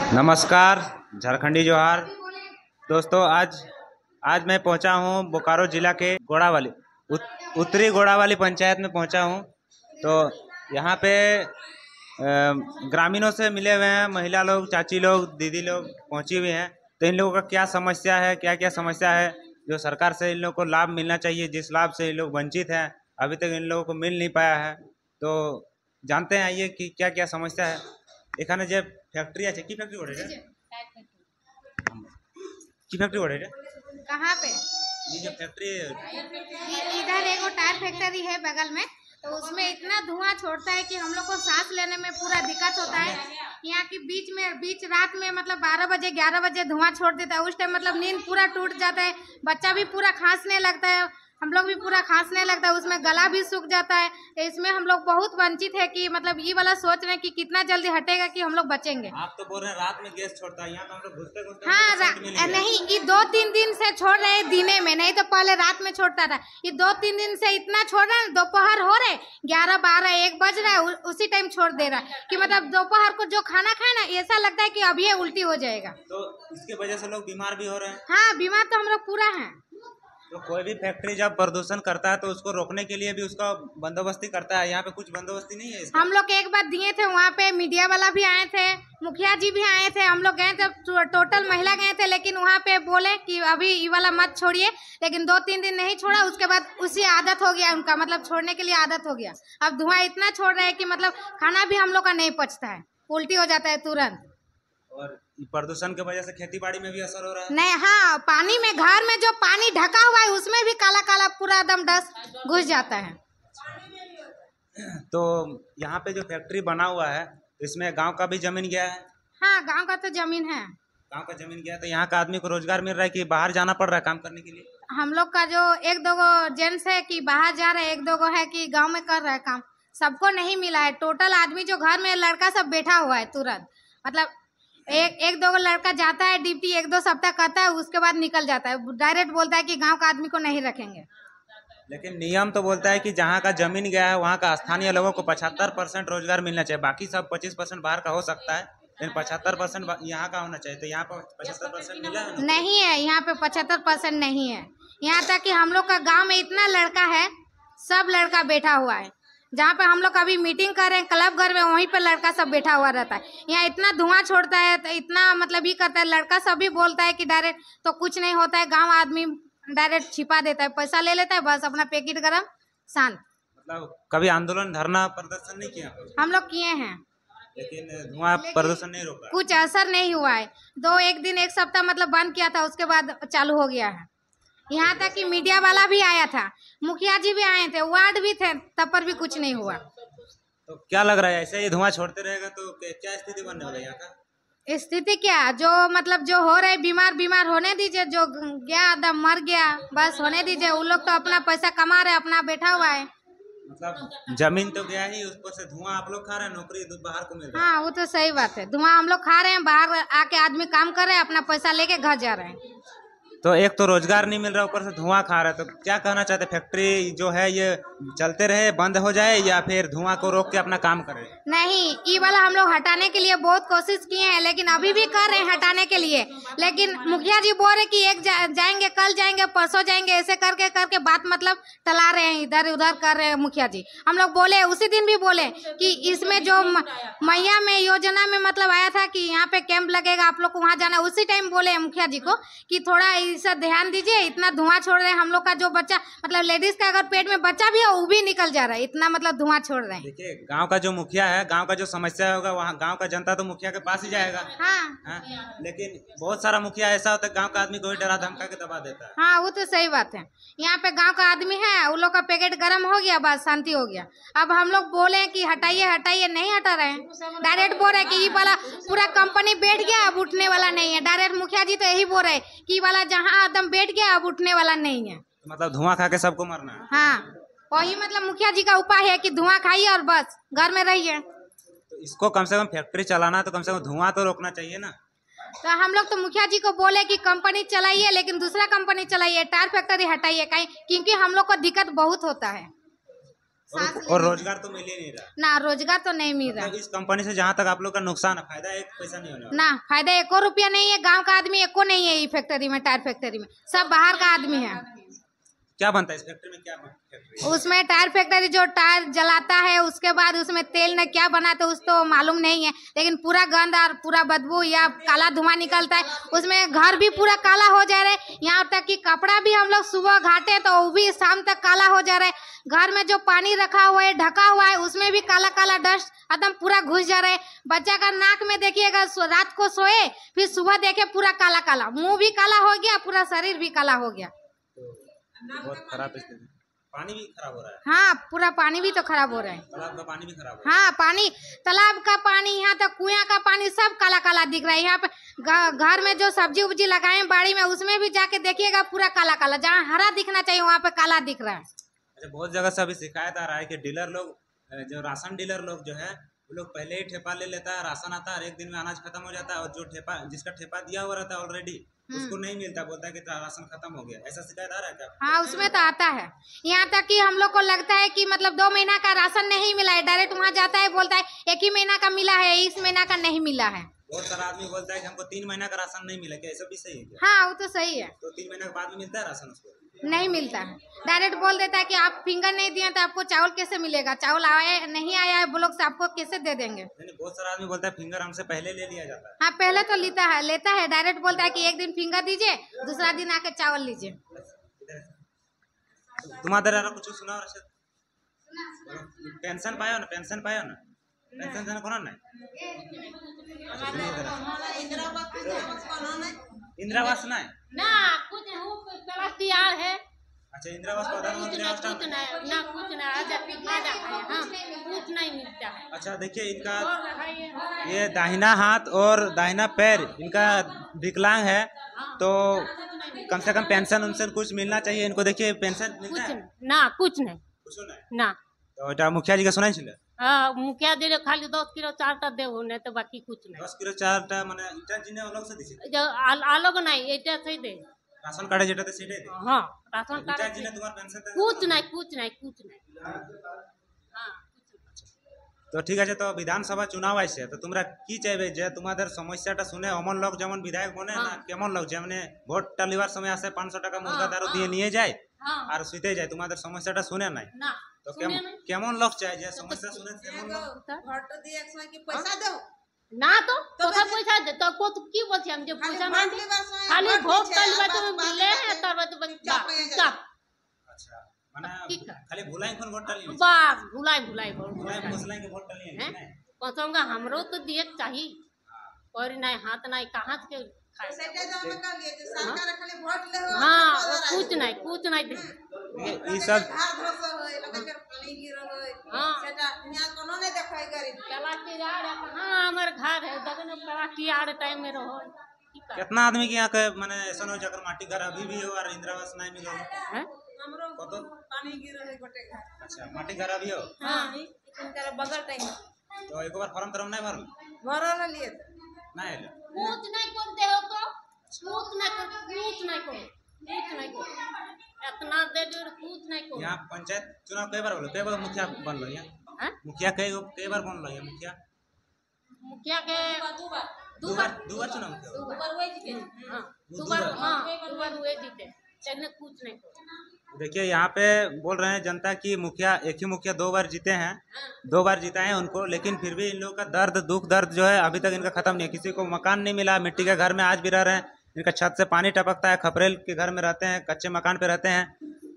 नमस्कार, झारखंडी जोहार दोस्तों। आज मैं पहुंचा हूं बोकारो जिला के गोड़ावाली उत्तरी गोड़ावाली पंचायत में पहुंचा हूं। तो यहां पे ग्रामीणों से मिले हुए हैं, महिला लोग, चाची लोग, दीदी लोग पहुंची हुई हैं। तो इन लोगों का क्या समस्या है, क्या क्या समस्या है जो सरकार से इन लोगों को लाभ मिलना चाहिए, जिस लाभ से इन लोग वंचित हैं, अभी तक इन लोगों को मिल नहीं पाया है। तो जानते हैं आइए कि क्या क्या समस्या है। এখানে যে ফ্যাক্টরি আছে, কি ফ্যাক্টরি ওঠে রে? কি ফ্যাক্টরি ওঠে রে? कहाँ पे? ये जो फैक्ट्री इधर एगो टायर फैक्ट्री है बगल में, तो उसमें इतना धुआं छोड़ता है कि हम लोग को सांस लेने में पूरा दिक्कत होता है। यहाँ की बीच रात में मतलब 12 बजे 11 बजे धुआं छोड़ देता है। उस टाइम मतलब नींद पूरा टूट जाता है, बच्चा भी पूरा खांसने लगता है, हम लोग भी पूरा खांसने लगता है, उसमें गला भी सूख जाता है। तो इसमें हम लोग बहुत वंचित है कि मतलब ये वाला सोच रहे हैं कि कितना जल्दी हटेगा कि हम लोग बचेंगे। आप तो बोल रहे हैं रात में गैस छोड़ता है, यहाँ तो हम लोग घुसते हाँ नहीं, ये 2-3 दिन से छोड़ रहे हैं दिने में, नहीं तो पहले रात में छोड़ता था। ये 2-3 दिन से इतना छोड़ रहा है, दोपहर हो रहे 11, 12, 1 बज रहा है, उसी टाइम छोड़ दे रहा है कि मतलब दोपहर को जो खाना खाए ना, ऐसा लगता है कि अभी ये उल्टी हो जाएगा। तो इसके वजह से लोग बीमार भी हो रहे हैं। हाँ, बीमार तो हम लोग पूरा हैं। तो कोई भी फैक्ट्री जब प्रदूषण करता है तो उसको रोकने के लिए भी उसका बंदोबस्ती करता है। यहाँ पे कुछ बंदोबस्ती नहीं है इसका। हम लोग एक बार दिए थे, वहाँ पे मीडिया वाला भी आए थे, मुखिया जी भी आए थे, हम लोग गए थे, टोटल महिला गए थे, लेकिन वहाँ पे बोले कि अभी ये वाला मत छोड़िए। लेकिन 2-3 दिन नहीं छोड़ा, उसके बाद उसी आदत हो गया उनका, मतलब छोड़ने के लिए आदत हो गया। अब धुआं इतना छोड़ रहे हैं कि मतलब खाना भी हम लोग का नहीं पचता है, उल्टी हो जाता है तुरंत। और प्रदूषण की वजह से खेती बाड़ी में भी असर हो रहा है। नहीं, हाँ, पानी में, घर में जो पानी ढका हुआ है उसमें भी काला काला पूरा एकदम डस्ट घुस जाता है। तो यहाँ पे जो फैक्ट्री बना हुआ है, इसमें गांव का भी जमीन गया है। हाँ, गांव का तो जमीन है। गांव का जमीन गया, तो यहाँ का आदमी को रोजगार मिल रहा है कि बाहर जाना पड़ रहा है काम करने के लिए? हम लोग का जो 1-2 गो जेंट्स है कि बाहर जा रहे हैं, 1-2 गो है कि गांव में कर रहा है काम। सबको नहीं मिला है। टोटल आदमी जो घर में लड़का सब बैठा हुआ है तुरंत, मतलब एक 2 गो लड़का जाता है ड्यूटी, 1-2 सप्ताह करता है, उसके बाद निकल जाता है। डायरेक्ट बोलता है कि गांव का आदमी को नहीं रखेंगे। लेकिन नियम तो बोलता है कि जहाँ का जमीन गया है वहाँ का स्थानीय लोगों को 75% रोजगार मिलना चाहिए। बाकी सब 25% बाहर का हो सकता है, लेकिन 75% यहाँ का होना चाहिए। तो यहाँ पर 75% मिला है? नहीं है, यहाँ पे 75% नहीं है। यहाँ तक कि हम लोग का गांव में इतना लड़का है, सब लड़का बैठा हुआ है। जहाँ पे हम लोग कभी मीटिंग कर रहे हैं क्लब घर में, वहीं पे लड़का सब बैठा हुआ रहता है। यहाँ इतना धुआं छोड़ता है, तो इतना मतलब ये करता है, लड़का सब भी बोलता है कि डायरेक्ट तो कुछ नहीं होता है, गांव आदमी डायरेक्ट छिपा देता है, पैसा ले लेता है, बस अपना पैकेट गरम शांत। मतलब कभी आंदोलन, धरना, प्रदर्शन नहीं किया? हम लोग किए हैं, लेकिन धुआं प्रदूषण नहीं रोका, कुछ असर नहीं हुआ है। 1 दिन 1 सप्ताह मतलब बंद किया था, उसके बाद चालू हो गया है। यहाँ तक कि मीडिया वाला भी आया था, मुखिया जी भी आए थे, वार्ड भी थे, तब पर भी कुछ नहीं हुआ। तो क्या लग रहा है, ऐसे ही धुआं छोड़ते रहेगा तो क्या स्थिति बनने वाला है यहाँ का? स्थिति क्या, जो मतलब जो हो रहे बीमार होने दीजिए, जो गया एकदम मर गया, बस होने दीजिए। उन लोग तो अपना पैसा कमा रहे, अपना बैठा हुआ है। मतलब जमीन तो गया ही, उसको से धुआं आप लोग खा रहे हैं, नौकरी बाहर को मिल रहा है। हाँ, वो तो सही बात है। धुआं हम लोग खा रहे हैं, बाहर आके आदमी काम कर रहे हैं, अपना पैसा लेके घर जा रहे हैं। तो एक तो रोजगार नहीं मिल रहा, ऊपर से धुआं खा रहा है। तो क्या कहना चाहते, फैक्ट्री जो है ये चलते रहे, बंद हो जाए, या फिर धुआं को रोक के अपना काम करे? नहीं, ये वाला हम लोग हटाने के लिए बहुत कोशिश किए हैं, लेकिन अभी भी कर रहे हैं हटाने के लिए। लेकिन मुखिया जी बोल रहे कि जाएंगे, कल जाएंगे, परसों जाएंगे, ऐसे करके बात मतलब टला रहे हैं, इधर उधर कर रहे हैं मुखिया जी। हम लोग बोले, उसी दिन भी बोले कि इसमें जो मैया में योजना में मतलब आया था कि यहाँ पे कैंप लगेगा, आप लोग को वहाँ जाना। उसी टाइम बोले मुखिया जी को कि थोड़ा इसे ध्यान दीजिए, इतना धुआं छोड़ रहे हैं। हम लोग का जो बच्चा मतलब लेडीज का अगर पेट में बच्चा भी है वो भी निकल जा रहा है, इतना मतलब धुआं छोड़ रहे हैं। देखिए, गांव का जो मुखिया है, गांव का जो समस्या होगा, वहाँ गांव का जनता तो मुखिया के पास ही जाएगा। हाँ, लेकिन बहुत सारा मुखिया ऐसा होता है, गांव का आदमी को ही डरा धमका के दबा देता है। हाँ, वो तो सही बात है। यहाँ पे गांव का आदमी है, उन लोग का पैकेट गर्म हो गया, बस शांति हो गया। अब हम लोग बोले कि हटाइए, नहीं हटा रहे हैं। डायरेक्ट बोल रहे कि ये वाला पूरा कंपनी बैठ गया, अब उठने वाला नहीं है। डायरेक्ट मुखिया जी तो यही बोल रहे कि ये वाला जहाँ एकदम बैठ गया, अब उठने वाला नहीं है। मतलब धुआं खा के सबको मरना है। हाँ, वही मतलब मुखिया जी का उपाय है कि धुआं खाइए और बस घर में रहिए। तो इसको कम से कम फैक्ट्री चलाना, तो कम से कम धुआं तो रोकना चाहिए ना। तो हम लोग तो मुखिया जी को बोले कि कंपनी चलाइए, लेकिन दूसरा कंपनी चलाइए, टायर फैक्ट्री हटाइए, क्योंकि हम लोग को दिक्कत बहुत होता है। सांस और लेने रोजगार तो मिल ही नहीं रहा। ना, रोजगार तो नहीं मिल रहा मतलब इस कंपनी से जहाँ तक आप लोग का नुकसान है, फायदा एक पैसा नहीं होने वाला। ना। फायदा 1 रुपया नहीं है, गांव का आदमी एको नहीं है। ये फैक्ट्री में, टायर फैक्ट्री में सब बाहर का आदमी है। क्या बनता है इस फैक्ट्री में, क्या फैक्ट्री? उसमें टायर फैक्ट्री जो टायर जलाता है, उसके बाद उसमें तेल ने क्या बनाते उस तो मालूम नहीं है, लेकिन पूरा गंद और पूरा बदबू या काला धुआं निकलता है। उसमें घर भी पूरा काला हो जा रहा है, यहाँ तक कि कपड़ा भी हम लोग सुबह घाटे तो वो भी शाम तक काला हो जा रहा है। घर में जो पानी रखा हुआ है, ढका हुआ है, उसमें भी काला काला डस्ट एकदम पूरा घुस जा रहा है। बच्चा का नाक में देखिएगा, रात को सोए फिर सुबह देखे पूरा काला काला, मुंह भी काला हो गया, पूरा शरीर भी काला हो गया। बहुत खराब स्थिति। पानी भी खराब हो रहा है। हाँ, पूरा पानी भी तो खराब हो रहा है। तालाब का पानी भी खराब हो रहा हाँ, पानी, तालाब का पानी, यहाँ तक कुआं का पानी सब काला काला दिख रहा है। यहाँ पे घर में जो सब्जी उब्जी लगाए बाड़ी में, उसमें भी जाके देखिएगा पूरा काला काला, जहाँ हरा दिखना चाहिए वहाँ पे काला दिख रहा है। अच्छा, बहुत जगह से अभी शिकायत आ रहा है कि डीलर लोग, जो राशन डीलर लोग जो है, वो लोग पहले ही ठेपा ले लेता है, राशन आता है और एक दिन में अनाज खत्म हो जाता है, और जो ठेपा, जिसका ठेपा दिया हुआ रहता है ऑलरेडी, उसको नहीं मिलता, बोलता है कि राशन खत्म हो गया। ऐसा शिकायत आ रहा है क्या? हाँ, उसमें तो आता है। यहाँ तक कि हम लोग को लगता है कि मतलब 2 महीना का राशन नहीं मिला है, डायरेक्ट वहाँ जाता है, बोलता है 1 ही महीना का मिला है, इस महीना का नहीं मिला है। बहुत सारा आदमी बोलता है कि हमको 3 महीना का राशन नहीं मिला, क्या ऐसा भी सही है क्या? हाँ, वो तो सही है। तो 3 महीने के बाद में मिलता है राशन उसको? नहीं मिलता है, डायरेक्ट बोल देता है कि आप फिंगर नहीं दिए तो आपको चावल कैसे मिलेगा, चावल आया नहीं आया है ब्लॉक से, आपको कैसे दे देंगे। बहुत सारा आदमी बोलता है फिंगर हमसे पहले ले लिया जाता है। हाँ, पहले तो लेता है, डायरेक्ट बोलता है कि एक दिन फिंगर दीजिए, दूसरा दिन आके चावल लीजिए। तुम्हारे कुछ सुना? पेंशन पायो ना, पेंशन पायो ना, पेंशन देना कौन ना? इंदिरावास ना है ना, कुछ तैयार है। अच्छा, इंदिरावास प्रधानमंत्री आवास कुछ नहीं, ना कुछ नहीं, हाँ, कुछ नहीं मिलता है। अच्छा, देखिए इनका ये दाहिना हाथ और दाहिना पैर इनका विकलांग है, तो कम से कम पेंशन उनसे कुछ मिलना चाहिए इनको। देखिए पेंशन मिलता है ना, कुछ नहीं, कुछ नहीं ना। तो এটা मुखिया जी का सुनाई छिले? हाँ, मुखिया दे खाली 10 किलो चारटा देव, नहीं तो बाकी कुछ नहीं। 10 किलो चारटा माने इटा जिने अलग से दिছে जो अलग नहीं, এটা से दे राशन कार्ड যেটাতে সেটাই দে। हाँ, राशन इटा कार्ड जिने তোমার পেনশন कुछ नहीं, कुछ नहीं, कुछ नहीं। हाँ, তো ঠিক আছে, তো বিধানসভা চুনাव আইছে, তো তোমরা কি চাইবে যে তোমাদের সমস্যাটা শুনে অমন লোক যেমন বিধায়ক বনে না, কেমন লোক যেমন ভোটটা লিবার সময় আসে 500 টাকা মুরগা দারু দিয়ে নিয়ে যায় हाँ, আর শুইতে যায়, তোমাদের সমস্যাটা শুনে নাই। ना তো কেমন লোক চাই যে সমস্যা শুনে তেমন লোক? ভোট দিয়ে এক সময় কি পয়সা দেও ना तो कोथा पैसा दे तो को तो की बोलছি हम जे पैसा ना दे, खाली भोट तलबा तो मिले है तब तो चुप। আচ্ছা, মানে ঠিক আছে। খালি ভুলাই কোন ভোটটা নিয়ে बस भुलाई भोट ভুলাই মুসলাই के ভোটটা নিয়ে हैं, নাই। कसम का हमरो तो दिए चाहिए, और नहीं हाथ नहीं कहाँ से खाए। সেটা তো আমরা কালিয়ে যে সরকার খালি ভোট ले हो हाँ, कुछ नहीं दे। ये सब ধার ধস হয় লোকে পানি गिर হয় हाँ। সেটা নিয়া কোনো নাই দেখাই গরিব प्लास्टिक यार कहाँ हमारे घर है, देखो प्लास्टिक यार टाइम में रहो। कितना आदमी के यहाँ के माने ऐसा हो जाकर माटी घर अभी भी हो और इंदिरावास नहीं मिलो हैं? हमरो कत? पानी गिर है गोटे घर अच्छा, माटी घर अभी हो हां इनकर बगल टाइम तो एक बार फॉर्म तरम नहीं भरल भरल लिए नहीं आइल? कुछ नहीं करते हो तो कुछ नहीं करो, इतना दे दो कुछ नहीं करो। यहाँ पंचायत चुनाव कई बार बोलो, कई बार मुखिया बनलो यहाँ? हैं? मुखिया कई बार बनलो यहाँ मुखिया? मुखिया के दो बार चुनाव मुखिया दो बार हुए जीते। हाँ, दो बार हुए जीते, लेकिन कुछ नहीं करो। देखिए यहाँ पे बोल रहे हैं जनता की मुखिया, एक ही मुखिया 2 बार जीते हैं, 2 बार जिताए हैं उनको, लेकिन फिर भी इन लोगों का दर्द जो है अभी तक इनका खत्म नहीं है। किसी को मकान नहीं मिला, मिट्टी के घर में आज भी रह रहे हैं, इनका छत से पानी टपकता है, खपरेल के घर में रहते हैं, कच्चे मकान पे रहते हैं।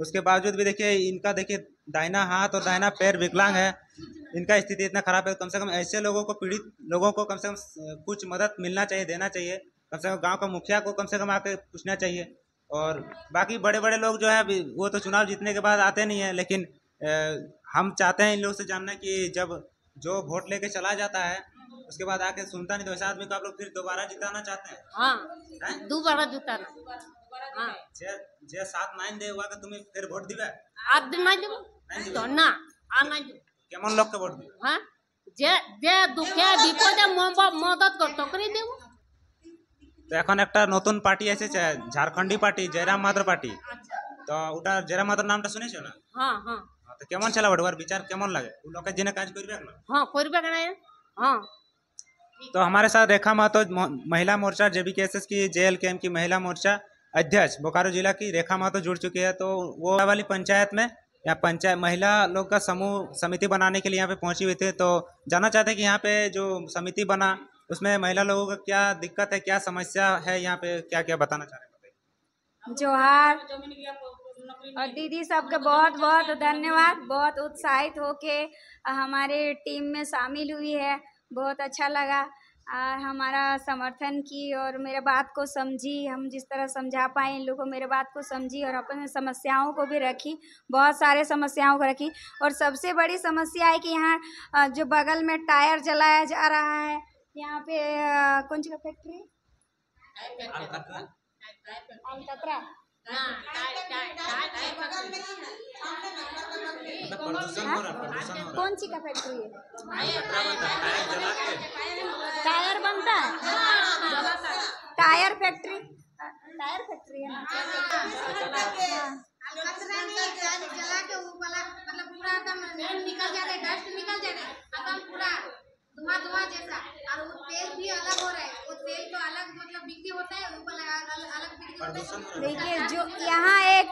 उसके बावजूद भी देखिए इनका, देखिए दाहिना हाथ और दाहिना पैर विकलांग है, इनका स्थिति इतना खराब है। कम से कम ऐसे लोगों को, पीड़ित लोगों को कम से कम कुछ मदद मिलना चाहिए, देना चाहिए। कम से कम गाँव का मुखिया को कम से कम आके पूछना चाहिए। और बाकी बड़े बड़े लोग जो है वो तो चुनाव जीतने के बाद आते नहीं है, लेकिन हम चाहते हैं इन लोग से जानना कि जब जो वोट लेके चला जाता है उसके बाद आके सुनता नहीं, तो ऐसा आदमी को आप लोग फिर दोबारा जिताना चाहते हैं? हाँ, दोबारा जिताना। हाँ, जे 7 9 दे हुआ के तुम्हें फिर वोट दिबे? आज दिन नहीं देबो तो ना आ नहीं देबो। केमन लोग के वोट दिबे? हाँ, जे दुखिया विपदे मदद कर तकरी देबो। तो এখন একটা নতুন পার্টি এসেছে, ঝাড়খণ্ডী পার্টি, জয়রাম মাহাতো পার্টি। তো ওটা জয়রাম মাহাতোর নামটা শুনেছো না? हाँ हाँ, তো কেমন ছিল বড়বার বিচার কেমন লাগে লোকের জন্য কাজ করবে না हाँ करबे करे हाँ तो हमारे साथ रेखा महतो महिला मोर्चा जेबीकेएसएस की JLKM की महिला मोर्चा अध्यक्ष बोकारो जिला की रेखा महतो जुड़ चुकी है। तो वो वाली पंचायत में या पंचायत महिला लोग का समूह समिति बनाने के लिए यहाँ पे पहुंची हुई थी। तो जानना चाहते हैं कि यहाँ पे जो समिति बना उसमें महिला लोगों का क्या दिक्कत है, क्या समस्या है, यहाँ पे क्या क्या बताना चाह रहे हैं। जोहार और दीदी सबके बहुत बहुत धन्यवाद। बहुत उत्साहित होके हमारे टीम में शामिल हुई है, बहुत अच्छा लगा और हमारा समर्थन की और मेरे बात को समझी। हम जिस तरह समझा पाए इन लोगों को मेरे बात को समझी और अपने समस्याओं को भी रखी, बहुत सारे समस्याओं को रखी। और सबसे बड़ी समस्या है कि यहाँ जो बगल में टायर जलाया जा रहा है, यहाँ पे कौन सी का फैक्ट्री अलकतरा कौन सी का फैक्ट्री है? टायर बनता है, टायर फैक्ट्री है ना। जला के वो वाला मतलब पूरा एकदम निकल जा रहा है, डस्ट निकल जा रहा है एकदम पूरा धुआं जैसा। और वो तेल भी अलग हो रहा है, वो तेल तो अलग मतलब बिक्री होता है, ऊपर अलग बिक्री होता है। देखिए जो यहाँ एक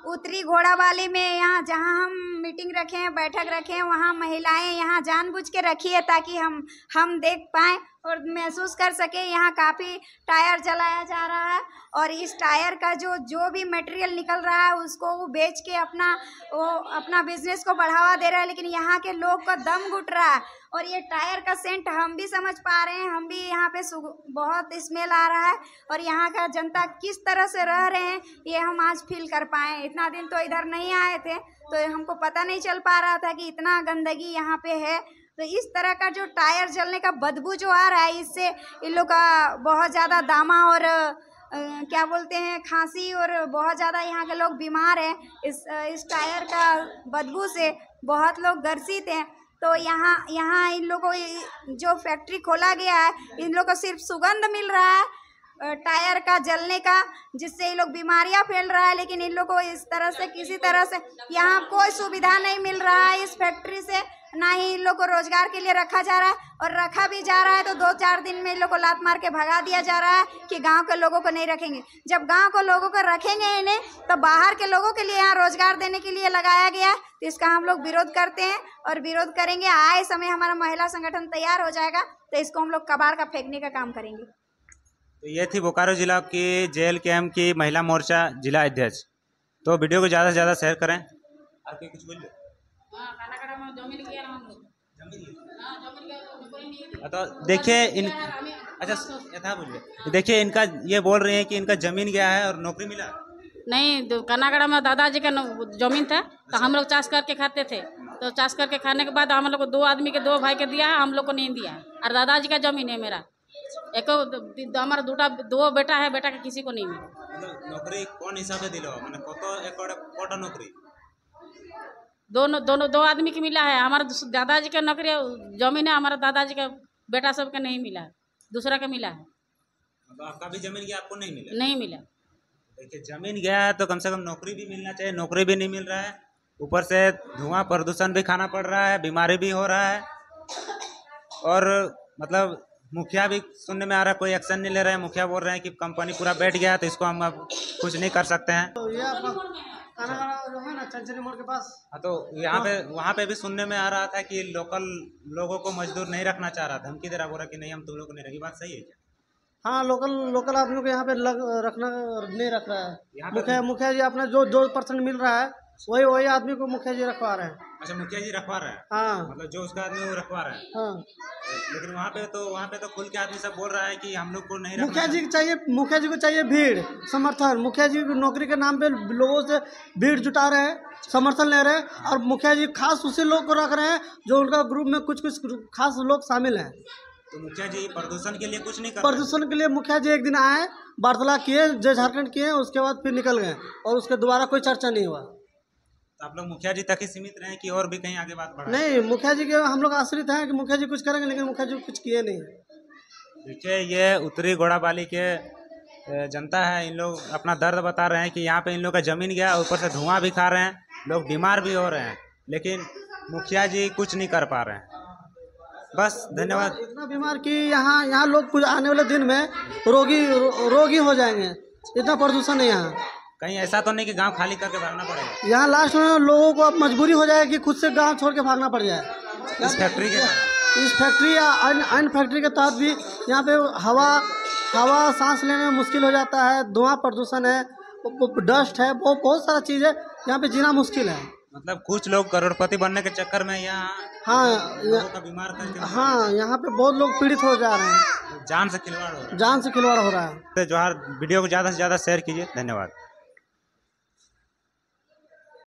उत्तरी घोड़ावाली में यहाँ जहाँ हम मीटिंग रखे हैं, बैठक रखे हैं, वहाँ महिलाएं यहाँ जानबूझ के रखी है ताकि हम देख पाएँ और महसूस कर सके। यहाँ काफ़ी टायर जलाया जा रहा है और इस टायर का जो भी मटेरियल निकल रहा है उसको वो बेच के अपना बिजनेस को बढ़ावा दे रहा है। लेकिन यहाँ के लोग का दम घुट रहा है और ये टायर का सेंट हम भी समझ पा रहे हैं, हम भी यहाँ पे बहुत स्मेल आ रहा है और यहाँ का जनता किस तरह से रह रहे हैं ये हम आज फील कर पाए। इतना दिन तो इधर नहीं आए थे तो हमको पता नहीं चल पा रहा था कि इतना गंदगी यहाँ पे है। तो इस तरह का जो टायर जलने का बदबू जो आ रहा है, इससे इन लोग का बहुत ज़्यादा दामा और क्या बोलते हैं खांसी और बहुत ज़्यादा यहाँ के लोग बीमार हैं। इस टायर का बदबू से बहुत लोग ग्रसित हैं। तो यहाँ इन लोगों को जो फैक्ट्री खोला गया है, इन लोगों को सिर्फ सुगंध मिल रहा है टायर का जलने का, जिससे ये लोग बीमारियां फैल रहा है। लेकिन इन लोगों को इस तरह से किसी तरह से यहाँ कोई सुविधा नहीं मिल रहा है इस फैक्ट्री से, ना ही इन लोग को रोजगार के लिए रखा जा रहा है। और रखा भी जा रहा है तो 2-4 दिन में इन लोग को लात मार के भगा दिया जा रहा है कि गांव के लोगों को नहीं रखेंगे। जब गांव के लोगों को रखेंगे इन्हें तो बाहर के लोगों के लिए यहाँ रोजगार देने के लिए लगाया गया है। तो इसका हम लोग विरोध करते हैं और विरोध करेंगे। आए समय हमारा महिला संगठन तैयार हो जाएगा तो इसको हम लोग कबाड़ का फेंकने का काम करेंगे। तो ये थी बोकारो जिला की JLKM की महिला मोर्चा जिला अध्यक्ष। तो वीडियो को ज़्यादा से ज़्यादा शेयर करें। और कोई कुछ बोलिए। तो देखिए अच्छा यथा बोलिए। देखिए इनका ये बोल रहे हैं कि इनका जमीन गया है और नौकरी मिला नहीं। कनागड़ा में दादाजी का जमीन था तो हम लोग चाष करके खाते थे। तो चाष करके खाने के बाद हम लोग को 2 आदमी के 2 भाई के दिया है, हम लोग को नहीं दिया है। और दादाजी का जमीन है मेरा, हमारा 2 बेटा है, बेटा का किसी को नहीं मिला। नौकरी कौन हिसाब से दिलो माने कत एकड़ कोटा नौकरी दोनों 2 आदमी की मिला है। हमारा दादाजी का नौकरी जमीन है, हमारा दादाजी का बेटा सबका नहीं मिला है, दूसरा का मिला है। तो आपका भी जमीन गया, आपको नहीं मिला? नहीं मिला। देखिए जमीन गया है तो कम से कम नौकरी भी मिलना चाहिए, नौकरी भी नहीं मिल रहा है। ऊपर से धुआं प्रदूषण भी खाना पड़ रहा है, बीमारी भी हो रहा है। और मतलब मुखिया भी सुनने में आ रहा है कोई एक्शन नहीं ले रहे हैं। मुखिया बोल रहे हैं कि कंपनी पूरा बैठ गया तो इसको हम अब कुछ नहीं कर सकते हैं। तो ये जो है ना चंचली मोड़ के पास। हाँ तो यहाँ पे वहाँ पे भी सुनने में आ रहा था कि लोकल लोगों को मजदूर नहीं रखना चाह रहा था, धमकी दे रहा, बोला कि नहीं हम तुम लोग को नहीं रखी। बात सही है क्या? हाँ लोकल आदमियों को यहाँ पे रखना नहीं रख रहा है। मुखिया जी अपना जो 2% मिल रहा है वही आदमी को मुखिया जी रखवा रहे हैं। अच्छा मुखिया जी रखवा रहे हैं? हाँ मतलब जो उसका आदमी वो रखवा रहे हैं। हाँ लेकिन वहाँ पे तो खुल के आदमी सब बोल रहा है कि हम लोग को नहीं मुखिया जी को चाहिए भीड़ समर्थन। मुखिया जी की नौकरी के नाम पे लोगों से भीड़ जुटा रहे हैं, समर्थन ले रहे हैं। और मुखिया जी खास उसी लोग को रख रहे हैं जो उनका ग्रुप में कुछ खास लोग शामिल हैं। तो मुखिया जी प्रदूषण के लिए कुछ नहीं कर प्रदूषण के लिए मुखिया जी एक दिन आए, वार्तालाप किए, जय झारखंड किए, उसके बाद फिर निकल गए और उसके दोबारा कोई चर्चा नहीं हुआ। तो आप लोग मुखिया जी तक ही सीमित रहे कि और भी कहीं आगे बात बढ़ा? नहीं, मुखिया जी के हम लोग आश्रित हैं कि मुखिया जी कुछ करेंगे, लेकिन मुखिया जी कुछ किए नहीं। देखिए ये उत्तरी घोड़ाबाली के जनता है, इन लोग अपना दर्द बता रहे हैं कि यहाँ पे इन लोग का जमीन गया, ऊपर से धुआं भी खा रहे हैं। लोग बीमार भी हो रहे हैं, लेकिन मुखिया जी कुछ नहीं कर पा रहे हैं। बस धन्यवाद। इतना बीमार कि यहाँ लोग कुछ आने वाले दिन में रोगी हो जाएंगे, इतना प्रदूषण है यहाँ। कहीं ऐसा तो नहीं कि गांव खाली करके भागना पड़ेगा? यहाँ लास्ट में लोगों को अब मजबूरी हो जाएगी कि खुद से गांव छोड़ के भागना पड़ जाए। इस फैक्ट्री या अन्य फैक्ट्री के तहत भी यहाँ पे हवा सांस लेने में मुश्किल हो जाता है, धुआं प्रदूषण है, डस्ट है, बहुत सारा चीज़ है, यहाँ पे जीना मुश्किल है। मतलब कुछ लोग करोड़पति बनने के चक्कर में यहाँ लोगों का बीमार करके यहाँ पे बहुत लोग पीड़ित हो जा रहे हैं, जान से खिलवाड़ हो रहा है। जोहार, वीडियो को ज़्यादा से ज़्यादा शेयर कीजिए। धन्यवाद।